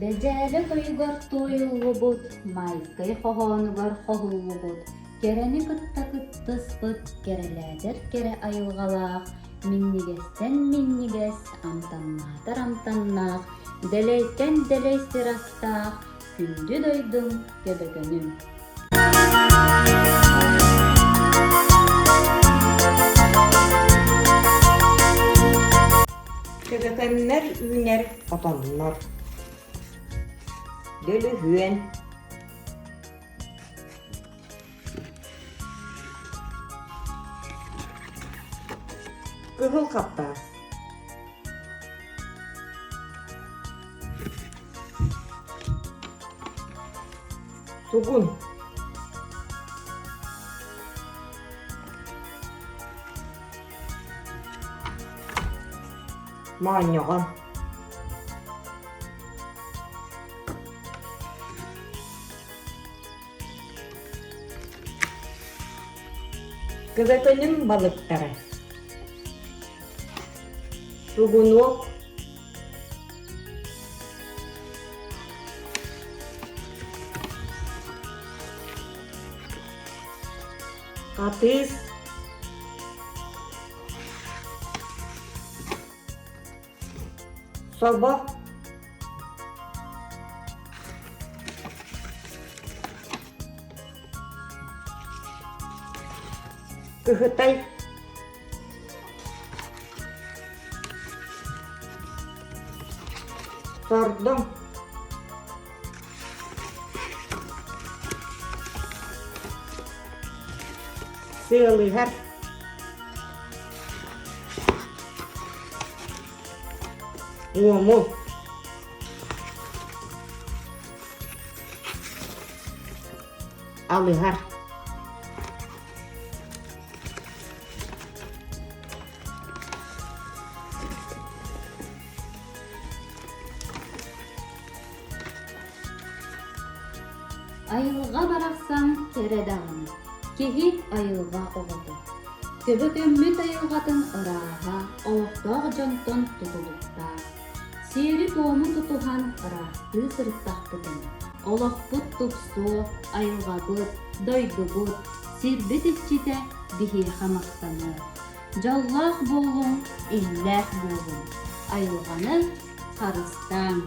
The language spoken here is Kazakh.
Бәжәлі құйғар тойылыбыт, майскай қоғанығар қоғылыбыт, керені күтті күттіспыт, кереләдір кере айылғалақ, миннигестен миннигес, амтаннатыр амтаннақ, дәлейттен дәлейстер астақ, күнді дойдың көбігінім. Köpekemler üner atanlar. Dölü hüen. Kıhıl kapta. Sugun. Manyağa. Göbekönün balıkları. Sugunuk. Katis. Soba. Kıhıtay. Sordum. Sığılır. Umum. Alihar. Айылға барақсан кередағын, кехит айылға оғыды. Көбік өммет айылғатын ыраға, олықтағы жонтон тұтылықта. Сері тоомун тұтуған ырасты сырттақ бұтын. Олықпыт тұпсу, айылға бұт, дойды бұт, сирбет итчите бихи хамақтаны. Жаллақ болуң, илләқ болуң. Айылғаны қарыстан.